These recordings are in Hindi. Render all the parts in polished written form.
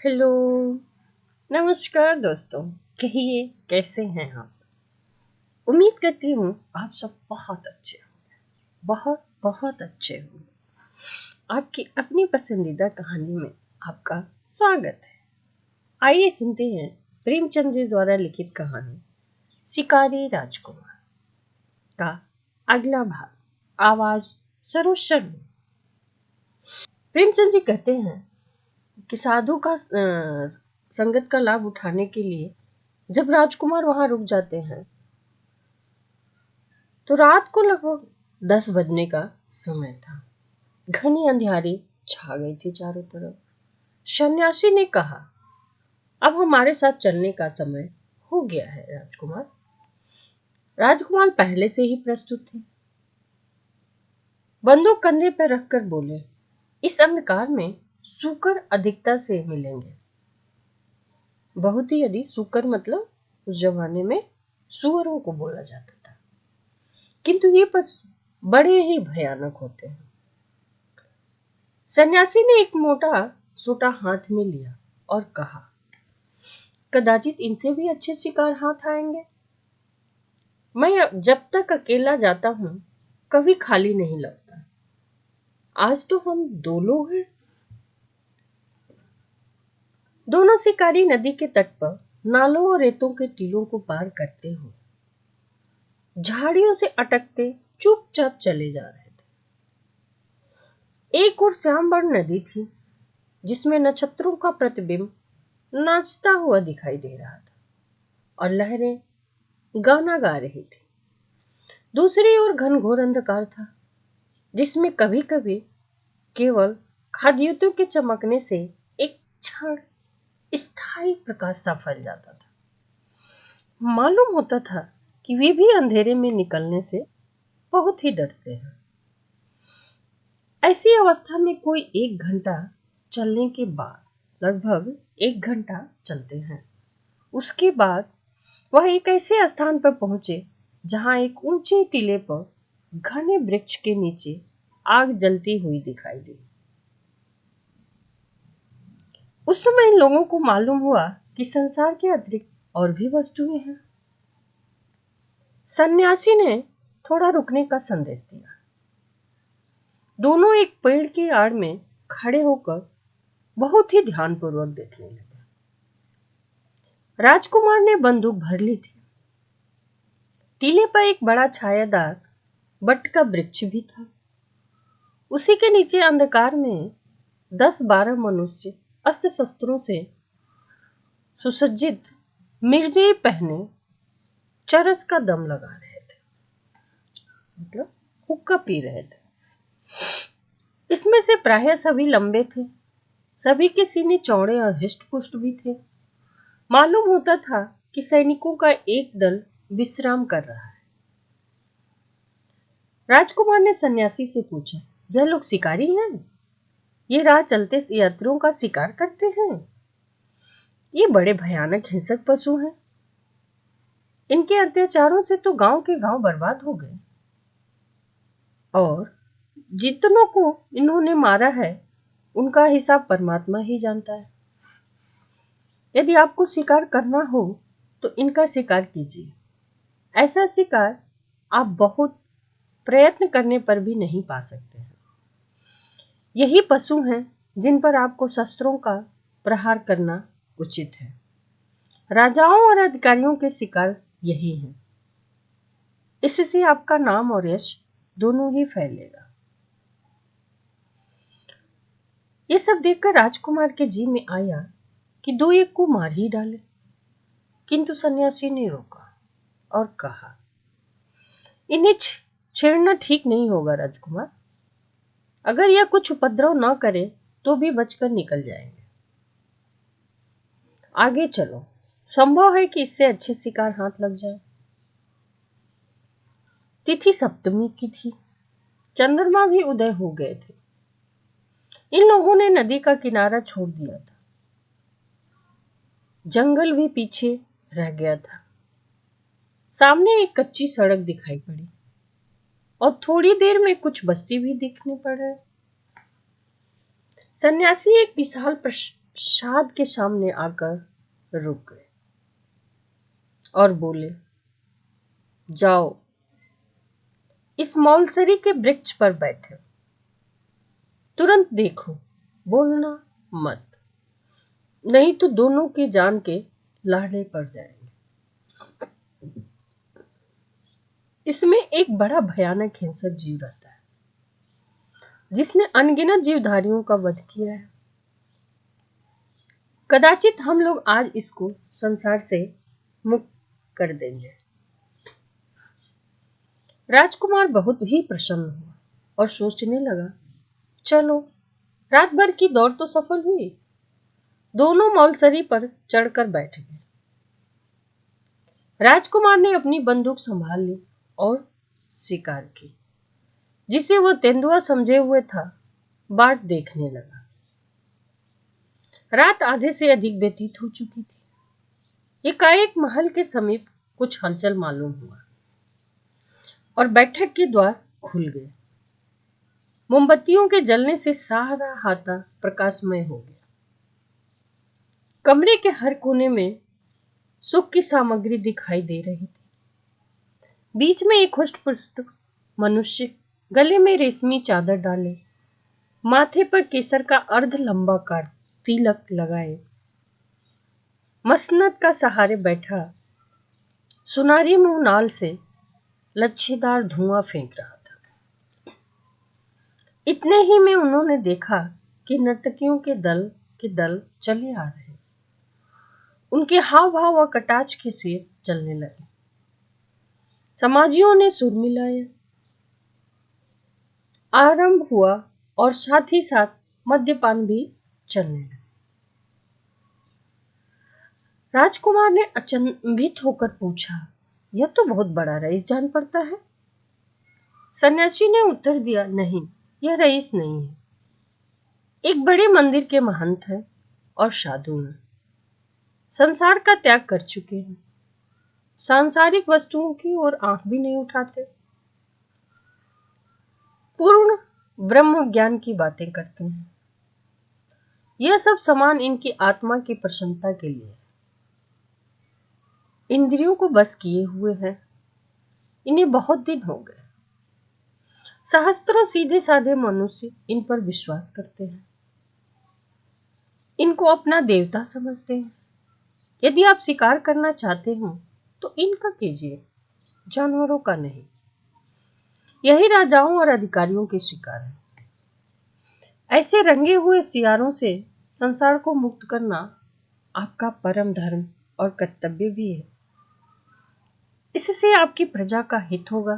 हेलो। नमस्कार दोस्तों। कहिए कैसे हैं आप सब। उम्मीद करती हूँ आप सब बहुत अच्छे हो, बहुत बहुत अच्छे हो। आपकी अपनी पसंदीदा कहानी में आपका स्वागत है। आइए सुनते हैं प्रेमचंद जी द्वारा लिखित कहानी शिकारी राजकुमार का अगला भाग। आवाज सरोज शर्मा। प्रेमचंद जी कहते हैं कि साधु का संगत का लाभ उठाने के लिए जब राजकुमार वहां रुक जाते हैं तो रात को लगभग 10 बजने का समय था। घनी अंधियारी छा गई थी चारों तरफ। सन्यासी ने कहा, अब हमारे साथ चलने का समय हो गया है राजकुमार। राजकुमार पहले से ही प्रस्तुत थे। बंदूक कंधे पर रखकर बोले, इस अंधकार में सूकर अधिकता से मिलेंगे। बहुत ही यदि सूकर मतलब उस जमाने में सुअरों को बोला जाता था, किंतु ये पशु बड़े ही भयानक होते हैं। सन्यासी ने एक मोटा सोटा हाथ में लिया और कहा, कदाचित इनसे भी अच्छे शिकार हाथ आएंगे। मैं जब तक अकेला जाता हूं कभी खाली नहीं लगता। आज तो हम दो लोग हैं। दोनों शिकारी नदी के तट पर नालों और रेतों के टीलों को पार करते हुए झाड़ियों से अटकते चुपचाप चले जा रहे थे। एक और श्यामवर्ण नदी थी जिसमें नक्षत्रों का प्रतिबिंब नाचता हुआ दिखाई दे रहा था और लहरें गाना गा रही थी। दूसरी ओर घनघोर अंधकार था जिसमें कभी कभी केवल खाद्योतों के चमकने से एक क्षण स्थायी प्रकाश सा फैल जाता था। मालूम होता था कि वे भी अंधेरे में निकलने से बहुत ही डरते हैं। ऐसी अवस्था में कोई 1 घंटा चलने के बाद लगभग 1 घंटा चलते हैं। उसके बाद वह एक ऐसे स्थान पर पहुंचे जहां एक ऊंचे टीले पर घने वृक्ष के नीचे आग जलती हुई दिखाई दी। उस समय इन लोगों को मालूम हुआ कि संसार के अतिरिक्त और भी वस्तुएं हैं। सन्यासी ने थोड़ा रुकने का संदेश दिया। दोनों एक पेड़ की आड़ में खड़े होकर बहुत ही ध्यानपूर्वक देखने लगे। राजकुमार ने बंदूक भर ली थी। टीले पर एक बड़ा छायादार बट का वृक्ष भी था। उसी के नीचे अंधकार में 10-12 मनुष्य अस्त्र शस्त्रों से सुसज्जित मिर्जे पहने चरस का दम लगा रहे थे, मतलब हुक्का पी रहे थे। इसमें से प्रायः सभी लंबे थे। सभी के सीने चौड़े और हिष्ट पुष्ट भी थे। मालूम होता था कि सैनिकों का एक दल विश्राम कर रहा है। राजकुमार ने सन्यासी से पूछा, यह लोग शिकारी हैं? ये राह चलते यात्रियों का शिकार करते हैं? ये बड़े भयानक हिंसक पशु हैं। इनके अत्याचारों से तो गांव के गांव बर्बाद हो गए और जितनों को इन्होंने मारा है उनका हिसाब परमात्मा ही जानता है। यदि आपको शिकार करना हो तो इनका शिकार कीजिए। ऐसा शिकार आप बहुत प्रयत्न करने पर भी नहीं पा सकते हैं। यही पशु हैं जिन पर आपको शस्त्रों का प्रहार करना उचित है। राजाओं और अधिकारियों के शिकार यही हैं। इससे आपका नाम और यश दोनों ही फैलेगा। ये सब देखकर राजकुमार के जी में आया कि दो एक को मार ही डाले, किंतु सन्यासी ने रोका और कहा, इन्हें छेड़ना ठीक नहीं होगा राजकुमार। अगर यह कुछ उपद्रव न करे तो भी बचकर निकल जाएंगे। आगे चलो, संभव है कि इससे अच्छे शिकार हाथ लग जाए। तिथि सप्तमी की थी। चंद्रमा भी उदय हो गए थे। इन लोगों ने नदी का किनारा छोड़ दिया था। जंगल भी पीछे रह गया था। सामने एक कच्ची सड़क दिखाई पड़ी और थोड़ी देर में कुछ बस्ती भी दिखने पड़ रहे। सन्यासी एक विशाल शाद के सामने आकर रुक गए और बोले, जाओ इस मौलसरी के वृक्ष पर बैठे, तुरंत देखो, बोलना मत, नहीं तो दोनों की जान के लाड़े पड़ जाएंगे। इसमें एक बड़ा भयानक हिंसक जीव रहता है जिसने अनगिनत जीवधारियों का वध किया है। कदाचित हम लोग आज इसको संसार से मुक्त कर देंगे। राजकुमार बहुत ही प्रसन्न हुआ और सोचने लगा, चलो रात भर की दौड़ तो सफल हुई। दोनों मौलसरी पर चढ़कर बैठ गए। राजकुमार ने अपनी बंदूक संभाल ली और शिकार की, जिसे वह तेंदुआ समझे हुए था, बाट देखने लगा। रात आधे से अधिक व्यतीत हो चुकी थी। एकाएक महल के समीप कुछ हलचल मालूम हुआ और बैठक के द्वार खुल गए। मोमबत्तियों के जलने से सारा हाता प्रकाशमय हो गया। कमरे के हर कोने में सुख की सामग्री दिखाई दे रही थी। बीच में एक हुष्ट-पुष्ट मनुष्य, गले में रेशमी चादर डाले, माथे पर केसर का अर्ध लंबाकार तिलक लगाए, मसनद का सहारे बैठा, सुनारी मुंह नाल से लच्छेदार धुआं फेंक रहा था। इतने ही में उन्होंने देखा कि नर्तकियों के दल चले आ रहे। उनके हाव भाव और कटाक्ष के सिर चलने लगे। समाजियों ने सुर मिलाया, आरंभ हुआ और साथ ही साथ मद्यपान भी चलने लगा। राजकुमार ने अचंभित होकर पूछा, यह तो बहुत बड़ा रईस जान पड़ता है। सन्यासी ने उत्तर दिया, नहीं, यह रईस नहीं है, एक बड़े मंदिर के महंत है और साधु हैं। संसार का त्याग कर चुके हैं, सांसारिक वस्तुओं की ओर आंख भी नहीं उठाते, पूर्ण ब्रह्म ज्ञान की बातें करते हैं। यह सब समान इनकी आत्मा की प्रसन्नता के लिए, इंद्रियों को बस किए हुए हैं। इन्हें बहुत दिन हो गए। सहस्त्रों सीधे साधे मनुष्य इन पर विश्वास करते हैं, इनको अपना देवता समझते हैं। यदि आप शिकार करना चाहते हो तो इनका कीजिए, जानवरों का नहीं। यही राजाओं और अधिकारियों के शिकार है। ऐसे रंगे हुए सियारों से संसार को मुक्त करना आपका परम धर्म और कर्तव्य भी है। इससे आपकी प्रजा का हित होगा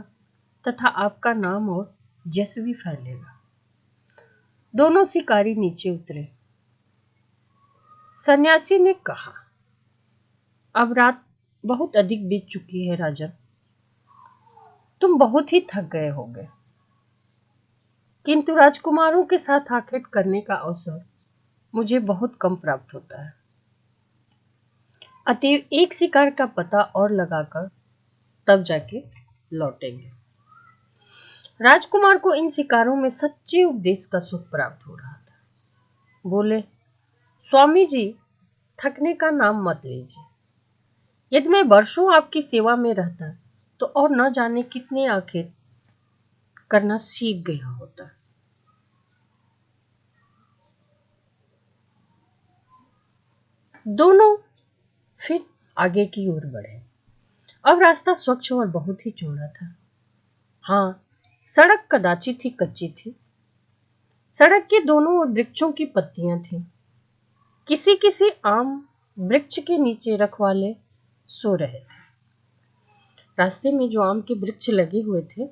तथा आपका नाम और यश भी फैलेगा। दोनों शिकारी नीचे उतरे। सन्यासी ने कहा, अब रात बहुत अधिक बीत चुकी है राजन, तुम बहुत ही थक गए होगे, किंतु राजकुमारों के साथ आखेट करने का अवसर मुझे बहुत कम प्राप्त होता है। अतएव एक शिकार का पता और लगाकर तब जाके लौटेंगे। राजकुमार को इन शिकारों में सच्चे उपदेश का सुख प्राप्त हो रहा था। बोले, स्वामी जी, थकने का नाम मत लीजिए। यदि मैं वर्षों आपकी सेवा में रहता तो और न जाने कितने आखेट करना सीख गया होता। दोनों फिर आगे की ओर बढ़े। अब रास्ता स्वच्छ और बहुत ही चौड़ा था। हाँ, सड़क कदाचित ही कच्ची थी। सड़क के दोनों ओर वृक्षों की पत्तियां थीं। किसी किसी आम वृक्ष के नीचे रखवाले सो रहे थे। रास्ते में जो आम के वृक्ष लगे हुए थे,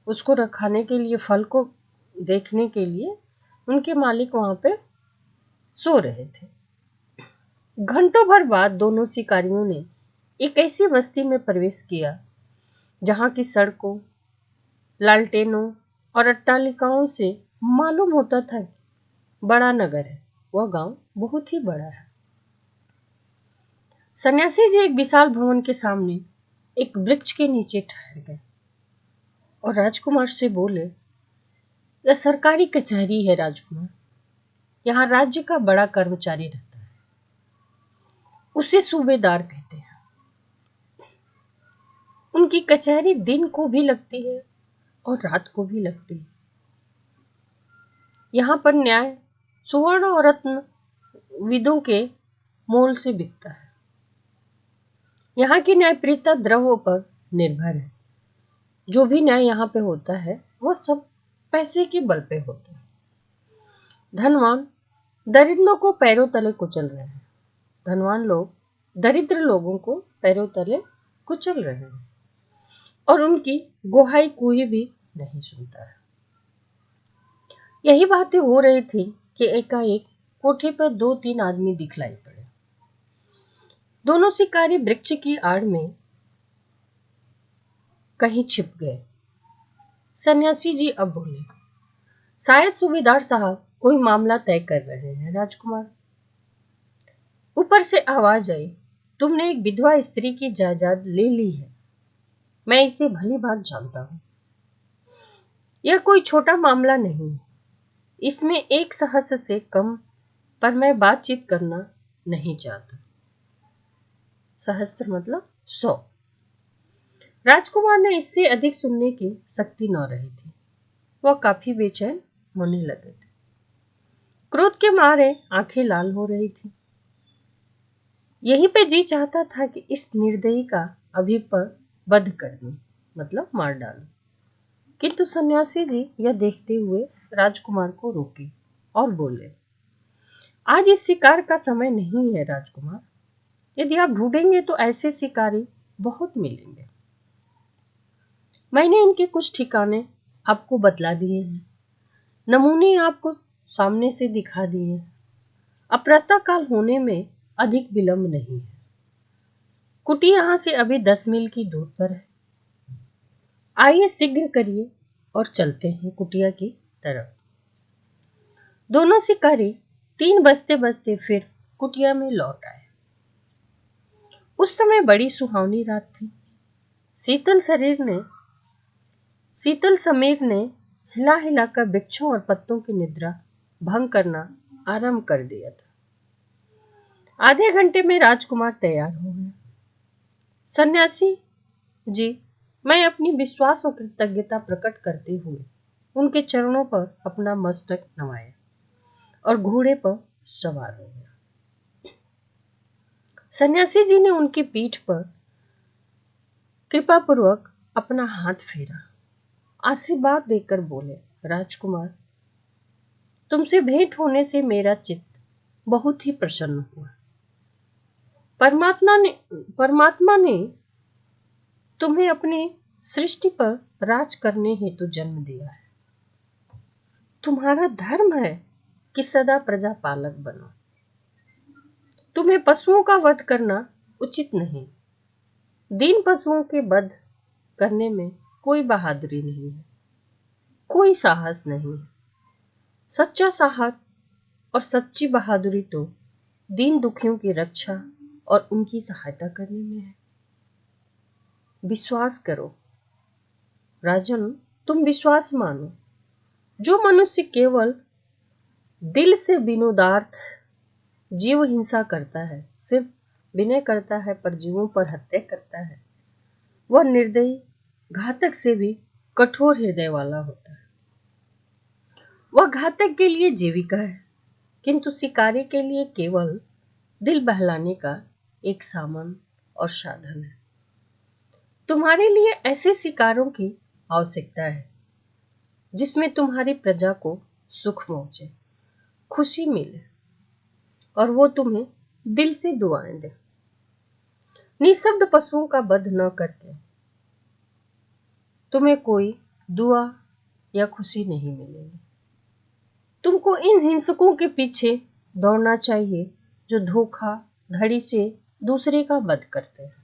उसको रखाने के लिए, फल को देखने के लिए उनके मालिक वहां पे सो रहे थे। घंटों भर बाद दोनों शिकारियों ने एक ऐसी बस्ती में प्रवेश किया जहां की सड़कों, लालटेनों और अट्टालिकाओं से मालूम होता था बड़ा नगर है। वह गांव बहुत ही बड़ा है। सन्यासी जी एक विशाल भवन के सामने एक वृक्ष के नीचे ठहर गए और राजकुमार से बोले, यह सरकारी कचहरी है राजकुमार, यहाँ राज्य का बड़ा कर्मचारी रहता है। उसे सूबेदार कहते हैं। उनकी कचहरी दिन को भी लगती है और रात को भी लगती है। यहाँ पर न्याय सुवर्ण और रत्न विदों के मोल से बिकता है। यहाँ की न्यायप्रियता द्रव्यों पर निर्भर है। जो भी न्याय यहाँ पे होता है वह सब पैसे के बल पे होता है। धनवान दरिद्रों को पैरों तले कुचल रहे हैं। धनवान लोग दरिद्र लोगों को पैरों तले कुचल रहे हैं और उनकी गुहाई कोई भी नहीं सुनता है। यही बातें हो रही थी कि एकाएक कोठे पर 2-3 आदमी दिखलाई पड़े। दोनों शिकारी वृक्ष की आड़ में कहीं छिप गए। सन्यासी जी अब बोले, शायद सूबेदार साहब कोई मामला तय कर रहे हैं राजकुमार। ऊपर से आवाज आई, तुमने एक विधवा स्त्री की जायदाद ले ली है। मैं इसे भली भांति जानता हूं। यह कोई छोटा मामला नहीं है। इसमें 1 सहस्त्र से कम पर मैं बातचीत करना नहीं चाहता। सहस्त्र मतलब 100। राजकुमार ने इससे अधिक सुनने की शक्ति न रही थी। वह काफी बेचैन होने लगे थे। क्रोध के मारे आंखें लाल हो रही थी। यहीं पे जी चाहता था कि इस निर्दयी का अभी पर वध कर दूं, मतलब मार डालूं। किंतु सन्यासी जी यह देखते हुए राजकुमार को रोके और बोले, आज इस शिकार का समय नहीं है राजकुमार। यदि आप ढूंढेंगे तो ऐसे शिकारी बहुत मिलेंगे। मैंने इनके कुछ ठिकाने आपको बतला दिए हैं। नमूने आपको सामने से दिखा दिए हैं। अब प्रातः काल होने में अधिक विलंब नहीं है। कुटी यहां से अभी 10 मील की दूर पर है। आइए शीघ्र करिए और चलते हैं कुटिया की तरफ। दोनों शिकारी 3 बजते बजते फिर कुटिया में लौट आए। उस समय बड़ी सुहावनी रात थी। शीतल समीर ने हिला हिला कर वृक्षों और पत्तों की निद्रा भंग करना आरंभ कर दिया था। आधे घंटे में राजकुमार तैयार हो गए। सन्यासी जी, मैं अपनी विश्वास और कृतज्ञता प्रकट करते हुए उनके चरणों पर अपना मस्तक नवाया और घोड़े पर सवार हो गया। सन्यासी जी ने उनकी पीठ पर कृपापूर्वक अपना हाथ फेरा, आशीर्वाद देकर बोले, राजकुमार, तुमसे भेंट होने से मेरा चित्त बहुत ही प्रसन्न हुआ। परमात्मा ने तुम्हें अपनी सृष्टि पर राज करने हेतु जन्म दिया है। तुम्हारा धर्म है कि सदा प्रजा पालक बनो। तुम्हें पशुओं का वध करना उचित नहीं। दीन पशुओं के वध करने में कोई बहादुरी नहीं है, कोई साहस नहीं है। सच्चा साहस और सच्ची बहादुरी तो दीन दुखियों की रक्षा और उनकी सहायता करने में है। विश्वास करो राजन, तुम विश्वास मानो। जो मनुष्य केवल दिल से विनोदार्थ जीव हिंसा करता है, सिर्फ विनय करता है पर जीवों पर हत्या करता है, वह निर्दयी घातक से भी कठोर हृदय वाला होता है। वह घातक के लिए जीविका है, किंतु शिकारी के लिए केवल दिल बहलाने का एक सामान और साधन है। तुम्हारे लिए ऐसे शिकारों की आवश्यकता है जिसमें तुम्हारी प्रजा को सुख पहुंचे, खुशी मिले और वो तुम्हें दिल से दुआएं दे। निशब्द पशुओं का वध न करके तुम्हें कोई दुआ या खुशी नहीं मिलेगी। तुमको इन हिंसकों के पीछे दौड़ना चाहिए जो धोखा धड़ी से दूसरे का वध करते हैं,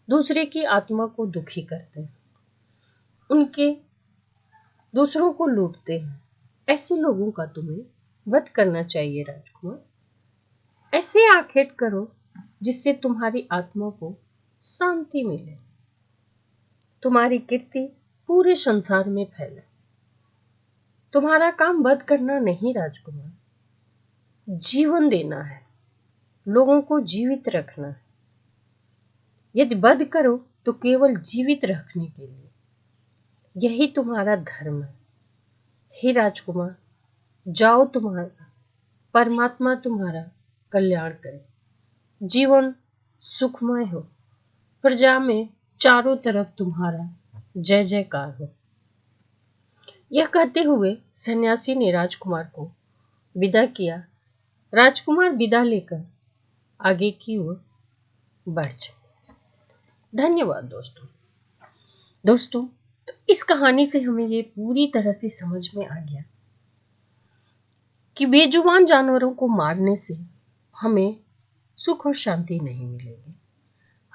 दूसरे की आत्मा को दुखी करते हैं, उनके दूसरों को लूटते हैं। ऐसे लोगों का तुम्हें वध करना चाहिए राजकुमार। ऐसे आखेट करो जिससे तुम्हारी आत्मा को शांति मिले, तुम्हारी कीर्ति पूरे संसार में फैले। तुम्हारा काम वध करना नहीं राजकुमार, जीवन देना है। लोगों को जीवित रखना है। यदि वध करो तो केवल जीवित रखने के लिए, यही तुम्हारा धर्म है। हे राजकुमार, जाओ, तुम्हारा परमात्मा तुम्हारा कल्याण करे। जीवन सुखमय हो, प्रजा में चारों तरफ तुम्हारा जय जयकार हो। यह कहते हुए सन्यासी ने राजकुमार को विदा किया। राजकुमार विदा लेकर आगे की ओर बढ़ चले। धन्यवाद दोस्तों। तो इस कहानी से हमें ये पूरी तरह से समझ में आ गया कि बेजुबान जानवरों को मारने से हमें सुख और शांति नहीं मिलेगी।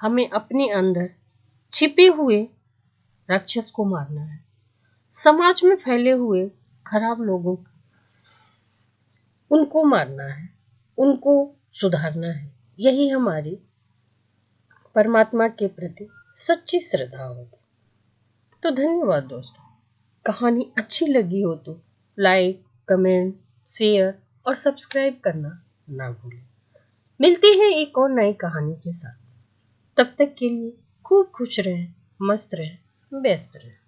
हमें अपने अंदर छिपे हुए राक्षस को मारना है। समाज में फैले हुए खराब लोगों उनको मारना है, उनको सुधारना है। यही हमारी परमात्मा के प्रति सच्ची श्रद्धा होगी। तो धन्यवाद दोस्तों। कहानी अच्छी लगी हो तो लाइक, कमेंट, शेयर और सब्सक्राइब करना ना भूलें। मिलते हैं एक और नई कहानी के साथ। तब तक के लिए खूब खुश रहें, मस्त रहें, व्यस्त रहें।